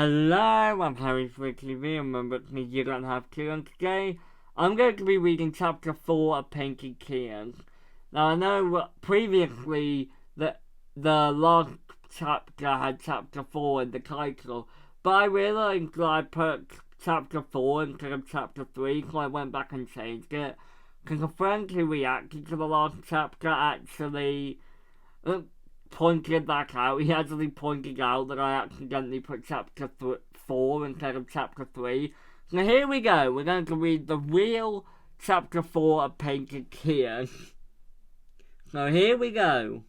Hello, I'm Harry for TV, and remember it's me you don't have to, and today I'm going to be reading chapter 4 of Painted Tears. Now I know previously that the last chapter had chapter 4 in the title, but I realised that I put chapter 4 instead of chapter 3, so I went back and changed it. Because a friend who reacted to the last chapter actually pointed that out. He actually pointed out that I accidentally put chapter 4 instead of chapter 3. So here we go. We're going to read the real chapter 4 of Painted Tears. So here we go.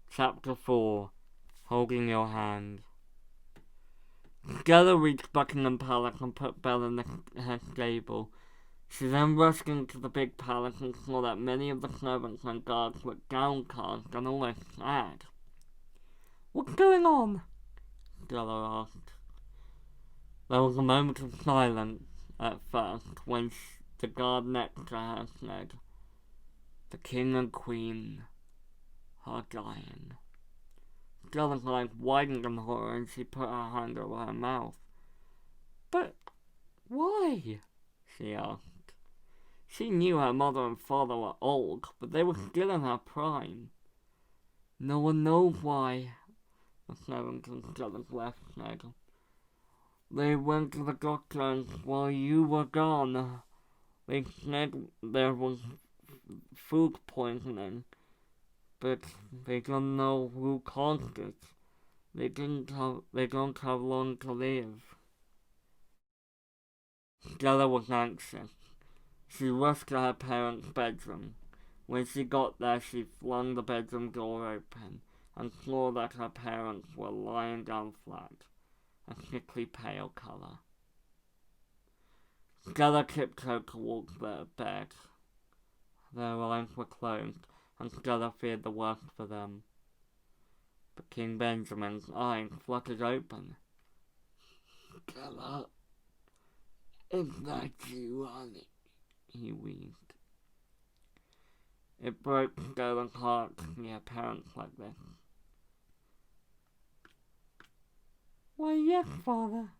Chapter 4. Holding Your Hand. Stella reached Buckingham Palace and put Belle in her stable. She then rushed into the big palace and saw that many of the servants and guards were downcast and almost sad. "What's going on?" Stella asked. There was a moment of silence at first when the guard next to her said, "The king and queen are dying." Stella's eyes widened in horror and she put her hand over her mouth. "But why?" she asked. She knew her mother and father were old, but they were still in her prime. "No one knows why," the servant and Stella's left said. "They went to the doctor and while you were gone, they said there was food poisoning, but they don't know who caused it. They don't have long to live." Stella was anxious. She rushed to her parents' bedroom. When she got there, she flung the bedroom door open and saw that her parents were lying down flat, a sickly pale colour. Stella tiptoed towards their bed. Their eyes were closed, and Stella feared the worst for them. But King Benjamin's eyes fluttered open. "Stella, is that you, honey?" he wheezed. It broke Stella's heart to see her parents like this. "Why, yes, father.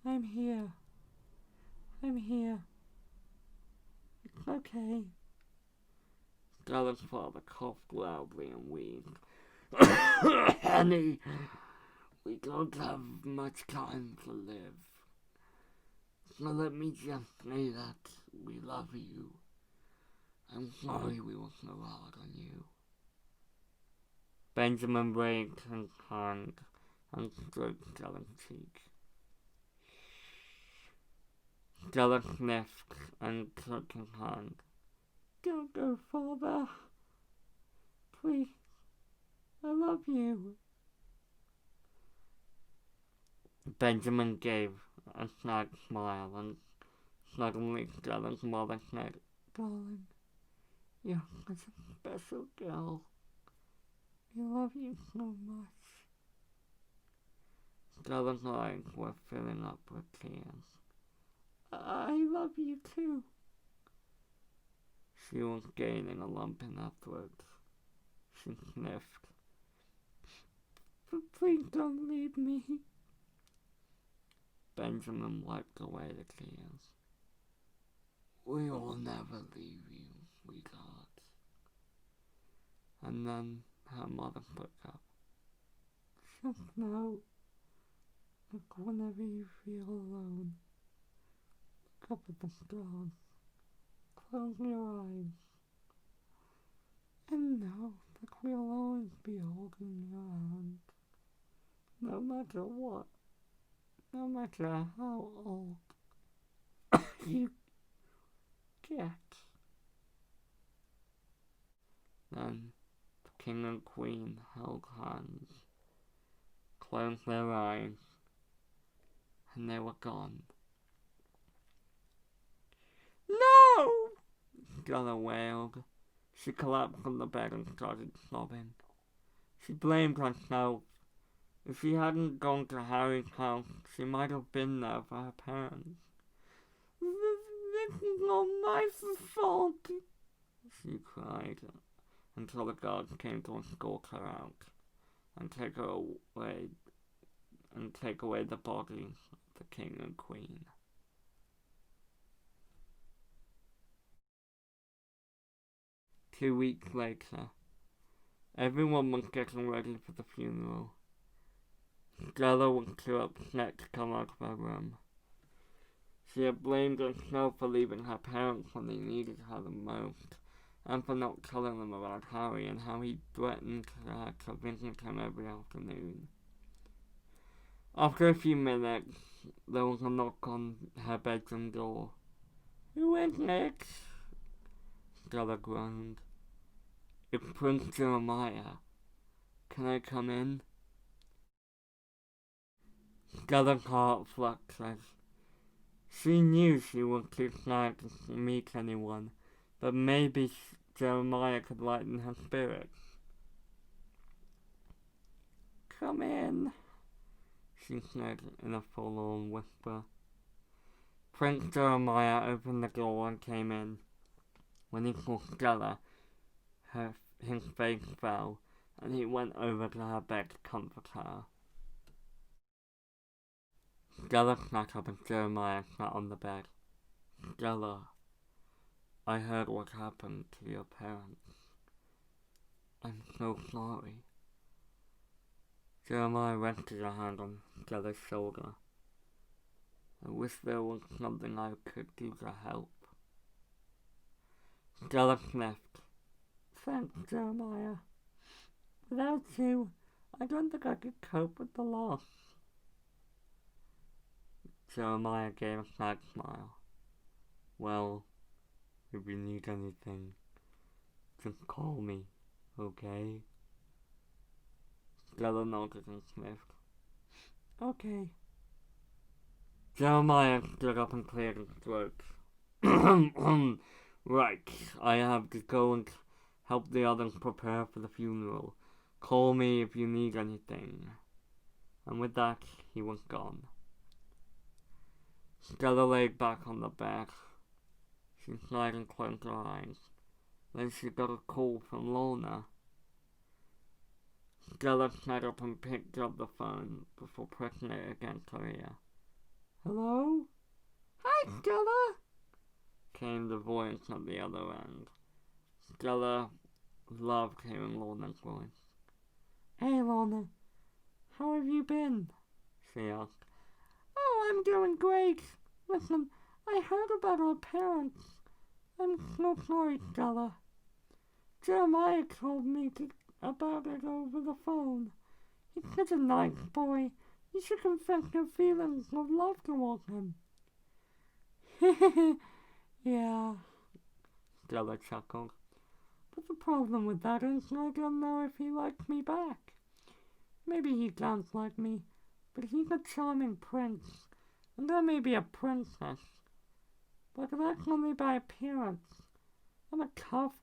I'm here. I'm here. It's okay." Stella's father coughed loudly and wheezed. "Honey, we don't have much time to live. So let me just say that we love you. I'm sorry we were so hard on you." Benjamin raised his hand and stroked Stella's cheek. Stella sniffed and took his hand. "Don't go, father. Please, I love you." Benjamin gave a sad smile and suddenly Stella's mother said, "Darling, you're such a special girl. We love you so much." Stella's eyes were filling up with tears. "I love you too." She was gaining a lump in her throat. She sniffed. "But please don't leave me." Benjamin wiped away the tears. "We will never leave you, sweetheart." And then her mother spoke up. "Just know, look whenever you feel alone. Look up at the stars. Close your eyes. And know that we'll always be holding your hand. No matter what. No matter how old you get." Then the king and queen held hands, closed their eyes, and they were gone. "No!" Stella wailed. She collapsed on the bed and started sobbing. She blamed herself. If she hadn't gone to Harry's house, she might have been there for her parents. This is all my fault," she cried, until the guards came to escort her out and take her away and take away the body of the king and queen. Two weeks later, everyone was getting ready for the funeral. Stella was too upset to come out of her room. She had blamed herself for leaving her parents when they needed her the most, and for not telling them about Harry and how he threatened her to visit him every afternoon. After a few minutes, there was a knock on her bedroom door. "Who is it?" Stella groaned. "It's Prince Jeremiah. Can I come in?" Stella's heart fluctuated. She knew she was too sad to meet anyone, but maybe Jeremiah could lighten her spirits. "Come in," she said in a forlorn whisper. Prince Jeremiah opened the door and came in. When he saw Stella, his face fell, and he went over to her bed to comfort her. Stella sat up and Jeremiah sat on the bed. "Stella, I heard what happened to your parents. I'm so sorry." Jeremiah rested a hand on Stella's shoulder. "I wish there was something I could do to help." Stella sniffed. "Thanks, Jeremiah. Without you, I don't think I could cope with the loss." Jeremiah gave a sad smile. "Well, if you need anything, just call me, okay?" Stella nodded and sniffed. "Okay." Jeremiah stood up and cleared his throat. "Right, I have to go and help the others prepare for the funeral. Call me if you need anything." And with that, he was gone. Stella laid back on the bed. She sighed and closed her eyes. Then she got a call from Lorna. Stella sat up and picked up the phone before pressing it against her ear. "Hello?" "Hi, Stella," came the voice at the other end. Stella loved hearing Lorna's voice. "Hey, Lorna, how have you been?" she asked. "Oh, I'm doing great. Listen, I heard about our parents. I'm so sorry, Stella. Jeremiah told me about it over the phone. He's such a nice boy. You should confess your feelings of love towards him." "Yeah," Stella chuckled. "But the problem with that is I don't know if he likes me back. Maybe he does like me, but he's a charming prince, and I may be a princess. But that's only by appearance. I'm a tough,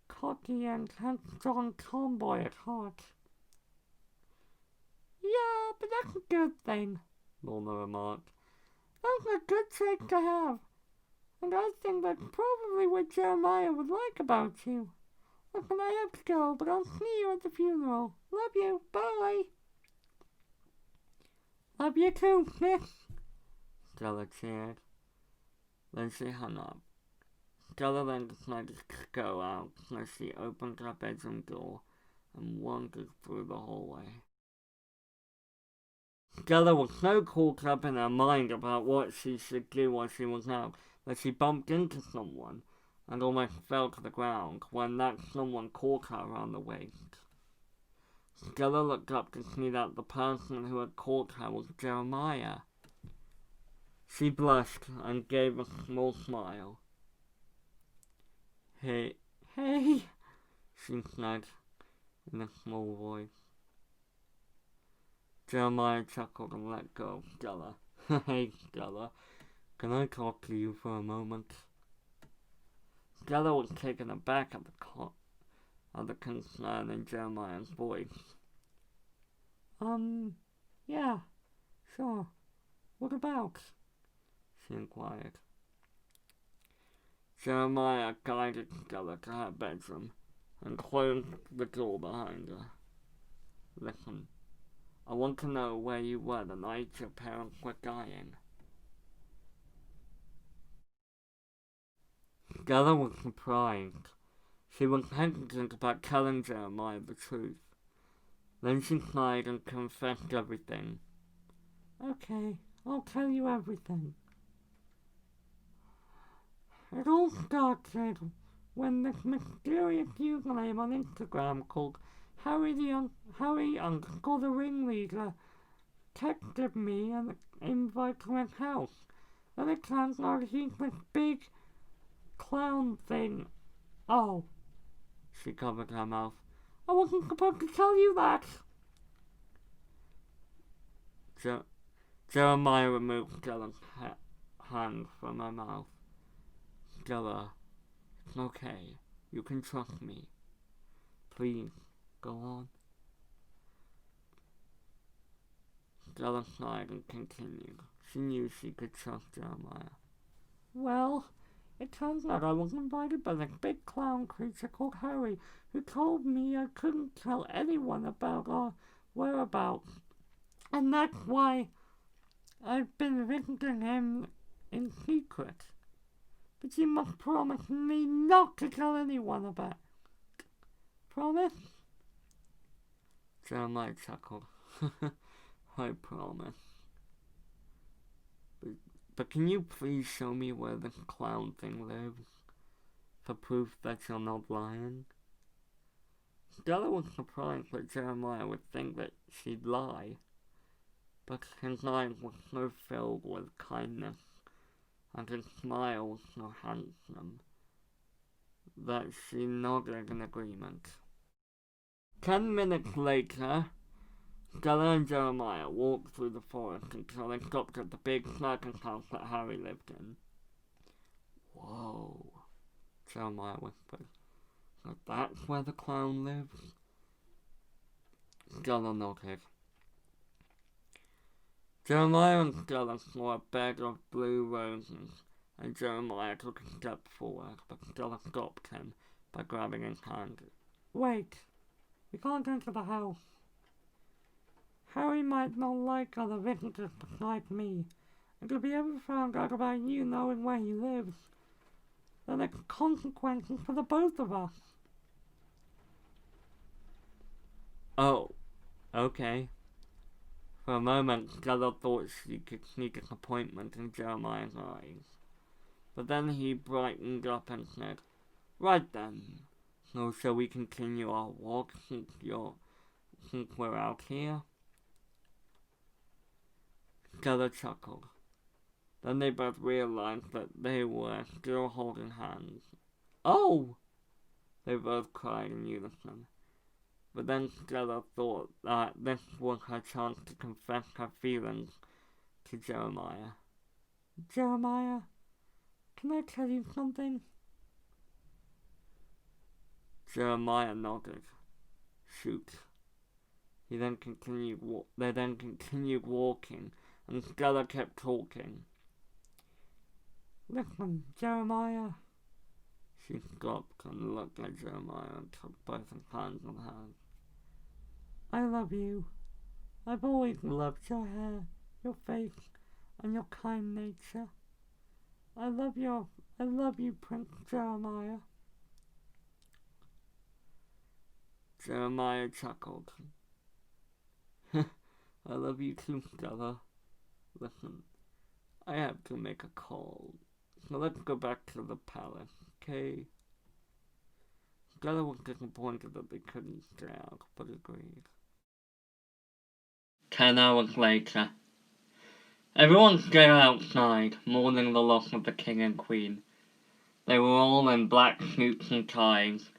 cocky, and headstrong tomboy at heart." "Yeah, but that's a good thing," Lorna remarked. "That's a good trait to have. And I think that's probably what Jeremiah would like about you. Listen, I have to go, but I'll see you at the funeral. Love you. Bye." "Love you too, sis," Stella cheered. Then she hung up. Stella then decided to go out, so she opened her bedroom door and wandered through the hallway. Stella was so caught up in her mind about what she should do while she was out that she bumped into someone and almost fell to the ground when that someone caught her around the waist. Stella looked up to see that the person who had caught her was Jeremiah. She blushed and gave a small smile. Hey, she said in a small voice. Jeremiah chuckled and let go of Stella. "Hey, Stella, can I talk to you for a moment?" Stella was taken aback at the concern in Jeremiah's voice. Yeah, sure. What about?" she inquired. Jeremiah guided Stella to her bedroom and closed the door behind her. "Listen, I want to know where you were the night your parents were dying. Stella was surprised. She was hesitant about telling Jeremiah the truth. Then she sighed and confessed everything. Okay, I'll tell you everything. It all started when this mysterious username on Instagram called Harry Uncle the Ringleader texted me and invited to his house. And it turns out he's this big clown thing. Oh, she covered her mouth. I wasn't supposed to tell you that. Jeremiah removed Stella's hand from her mouth. Stella, it's okay. You can trust me. Please, go on. Stella sighed and continued. She knew she could trust Jeremiah. Well, it turns out I was invited by this big clown creature called Harry, who told me I couldn't tell anyone about our whereabouts. And that's why I've been visiting him in secret. But you must promise me not to tell anyone about it. Promise? Jeremiah chuckled. I promise. But can you please show me where this clown thing lives? For proof that you're not lying? Stella was surprised that Jeremiah would think that she'd lie. But his eyes were so filled with kindness, and his smile was so handsome, that she nodded in agreement. 10 minutes later, Stella and Jeremiah walked through the forest until they stopped at the big circus house that Harry lived in. Whoa, Jeremiah whispered. So that's where the clown lives? Stella nodded. Jeremiah and Stella saw a bed of blue roses, and Jeremiah took a step forward, but Stella stopped him by grabbing his hand. Wait, we can't enter the house. Harry might not like other visitors besides me, and if he ever found out about you knowing where he lives, then there are consequences for the both of us. Oh, okay. For a moment, Stella thought she could sneak an appointment in Jeremiah's eyes. But then he brightened up and said, Right then, so shall we continue our walk since we're out here? Stella chuckled. Then they both realized that they were still holding hands. Oh! They both cried in unison. But then Stella thought that this was her chance to confess her feelings to Jeremiah. Jeremiah, can I tell you something? Jeremiah nodded. Shoot. They then continued walking, and Stella kept talking. Listen, Jeremiah. She stopped and looked at Jeremiah and took both his hands in hers. I love you. I've always loved your hair, your face, and your kind nature. I love you, Prince Jeremiah. Jeremiah chuckled. I love you too, Stella. Listen, I have to make a call. So let's go back to the palace, okay? Stella was disappointed that they couldn't stay out, but agreed. 10 hours later. Everyone stayed outside, mourning the loss of the king and queen. They were all in black suits and ties,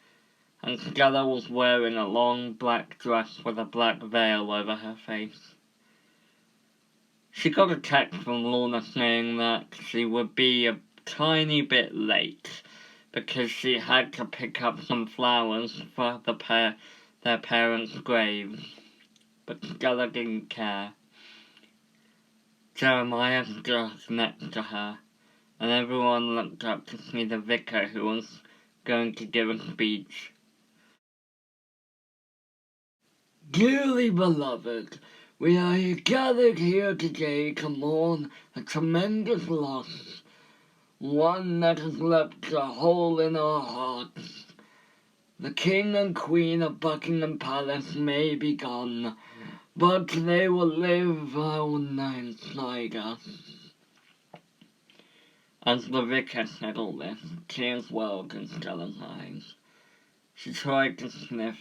and Stella was wearing a long black dress with a black veil over her face. She got a text from Lorna saying that she would be a tiny bit late because she had to pick up some flowers for their parents' graves. But Stella didn't care. Jeremiah stood next to her, and everyone looked up to see the vicar who was going to give a speech. Dearly beloved, We are gathered here today to mourn a tremendous loss, one that has left a hole in our hearts. The King and Queen of Buckingham Palace may be gone, but they will live on inside us. As the vicar said all this, tears welled in Stella's eyes. She tried to sniff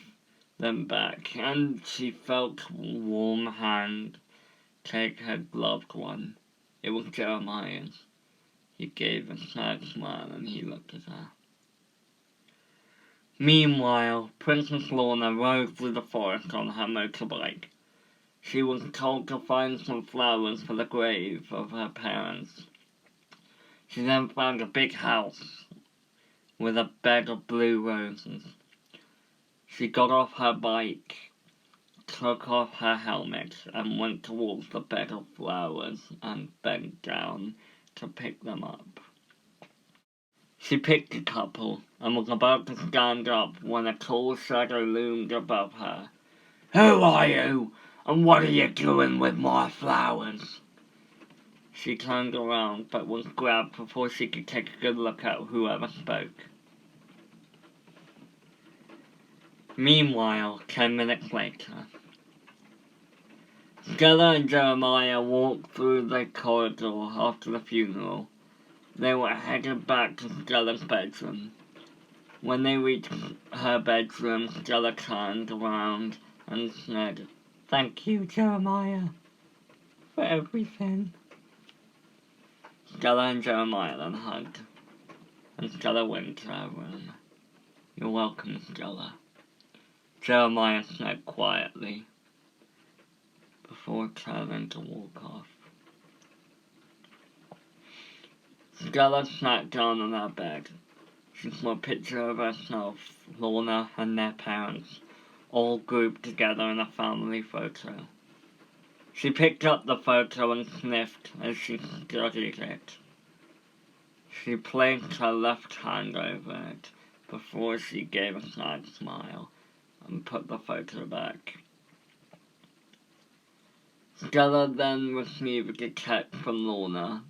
them back, and she felt a warm hand take her gloved one. It was Jeremiah's. He gave a sad smile and he looked at her. Meanwhile, Princess Lorna rode through the forest on her motorbike. She was told to find some flowers for the grave of her parents. She then found a big house with a bed of blue roses. She got off her bike, took off her helmet, and went towards the bed of flowers and bent down to pick them up. She picked a couple and was about to stand up when a tall shadow loomed above her. "Who are you, and what are you doing with my flowers?" She turned around but was grabbed before she could take a good look at whoever spoke. Meanwhile, 10 minutes later, Stella and Jeremiah walked through the corridor after the funeral. They were headed back to Stella's bedroom. When they reached her bedroom, Stella turned around and said, "Thank you, Jeremiah, for everything." Stella and Jeremiah then hugged, and Stella went to her room. "You're welcome, Stella," Jeremiah said quietly, before turning to walk off. Stella sat down on her bed. She saw a picture of herself, Lorna, and their parents, all grouped together in a family photo. She picked up the photo and sniffed as she studied it. She placed her left hand over it before she gave a sad smile and put the photo back. Stella then received a text from Lorna.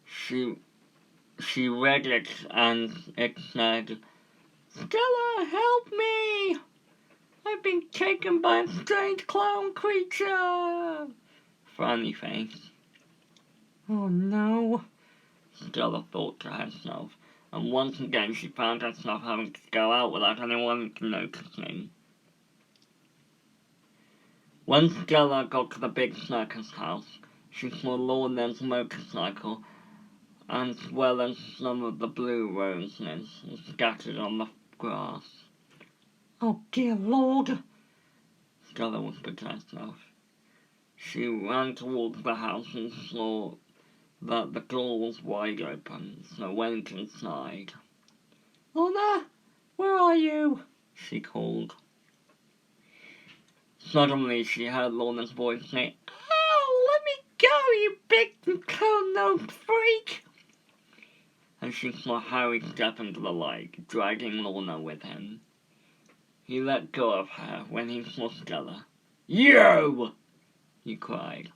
She read it and it said, "Stella, help me! I've been taken by a strange clown creature!" Frowny face. "Oh no," Stella thought to herself, and once again she found herself having to go out without anyone noticing. When Stella got to the big circus house, she saw Lorna's motorcycle, as well as some of the blue roses scattered on the grass. "Oh dear Lord," Stella whispered to herself. She ran towards the house and saw that the door was wide open, so went inside. "Lorna, where are you?" she called. Suddenly she heard Lorna's voice say, "Oh, let me go, you big cone-nosed freak!" And she saw Harry step into the light, dragging Lorna with him. He let go of her when he saw Stella. "You!" he cried.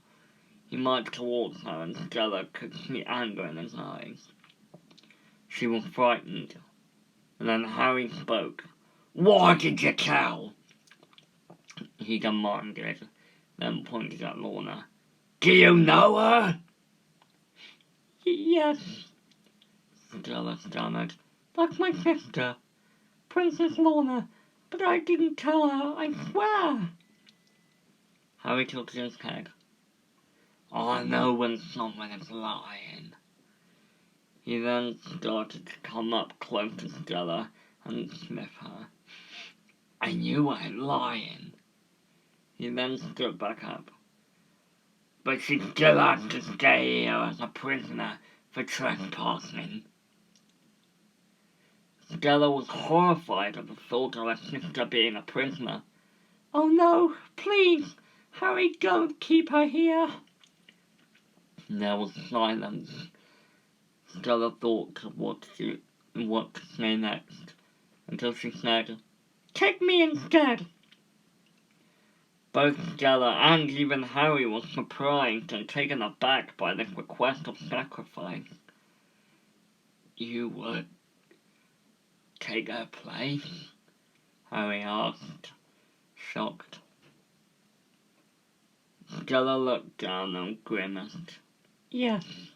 He marched towards her, and Stella could see anger in his eyes. She was frightened, and then Harry spoke. "Why did you tell?" he demanded, then pointed at Lorna. "Do you know her?" "Yes," Stella stammered. "That's my sister, Princess Lorna, but I didn't tell her, I swear." Harry took his head. "I know when someone is lying." He then started to come up close to Stella and sniff her. "And you ain't lying." He then stood back up. "But she still has to stay here as a prisoner for trespassing." Stella was horrified at the thought of her sister being a prisoner. "Oh no, please, Harry, don't keep her here." There was silence. Stella thought of what to say next, until she said, "Take me instead." Both Stella and even Harry were surprised and taken aback by this request of sacrifice. "You would take her place?" Harry asked, shocked. Stella looked down and grimaced. "Yes."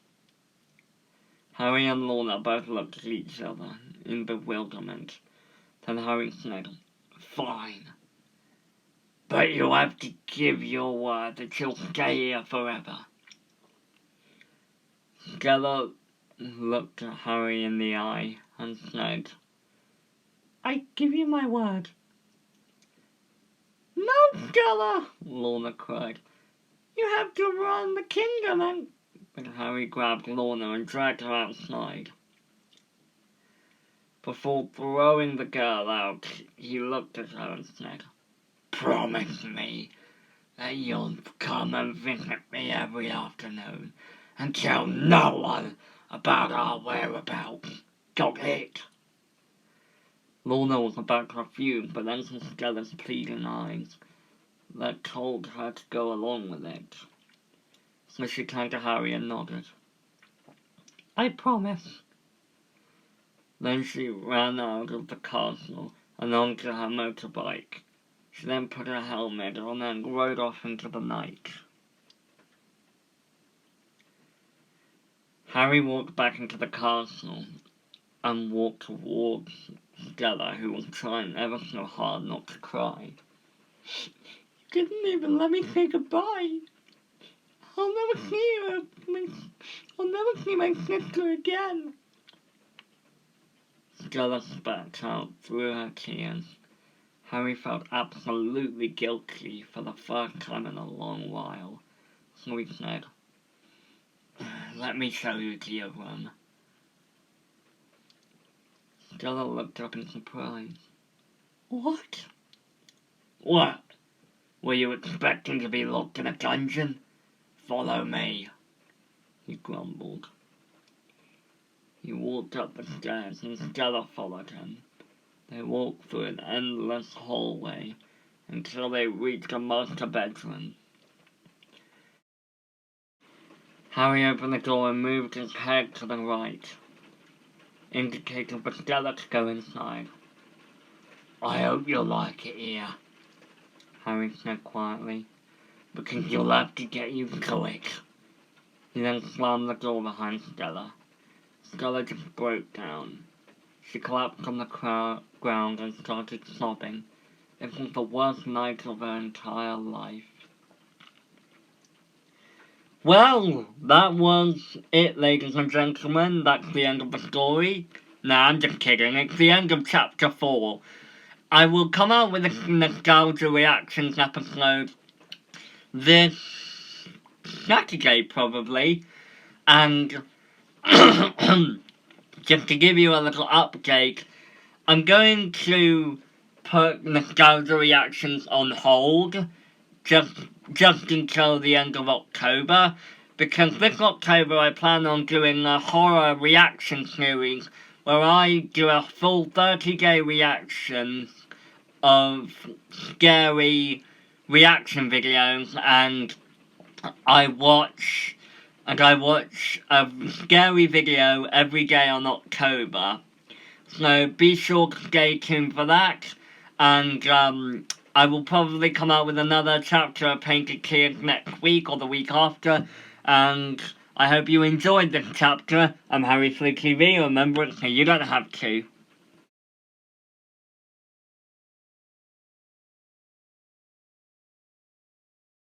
Harry and Lorna both looked at each other in bewilderment. Then Harry said, "Fine. But you have to give your word that you'll stay here forever." Stella looked at Harry in the eye and said, "I give you my word." "No, Stella!" Lorna cried. "You have to run the kingdom and—" But Harry grabbed Lorna and dragged her outside. Before throwing the girl out, he looked at her and said, "Promise me that you'll come and visit me every afternoon and tell no one about our whereabouts. Got it?" Lorna was about to refuse, but then Stella's pleading eyes that told her to go along with it. So she turned to Harry and nodded. "I promise." Then she ran out of the castle and onto her motorbike. She then put her helmet on and rode off into the night. Harry walked back into the castle and walked towards Stella, who was trying ever so hard not to cry. "You didn't even let me say goodbye. I'll never see her. I'll never see my sister again." Stella spat out through her tears. Harry felt absolutely guilty for the first time in a long while, so he said, "Let me show you to your room." Stella looked up in surprise. "What?" "What? Were you expecting to be locked in a dungeon? Follow me," he grumbled. He walked up the stairs and Stella followed him. They walked through an endless hallway until they reached a master bedroom. Harry opened the door and moved his head to the right, indicating for Stella to go inside. "I hope you'll like it here," Harry said quietly, "because you'll have to get used to it." He then slammed the door behind Stella. Stella just broke down. She collapsed on the ground and started sobbing. It was the worst night of her entire life. Well, that was it, ladies and gentlemen. That's the end of the story. Nah, I'm just kidding. It's the end of chapter 4. I will come out with a nostalgia reactions episode this Saturday, probably. And just to give you a little update, I'm going to put nostalgia reactions on hold just until the end of October, because this October I plan on doing a horror reaction series where I do a full 30-day reaction of scary reaction videos, and I watch a scary video every day on October. So be sure to stay tuned for that, and I will probably come out with another chapter of Painted Tears next week or the week after, and I hope you enjoyed this chapter. I'm Harry Flew TV, remember, so you don't have to.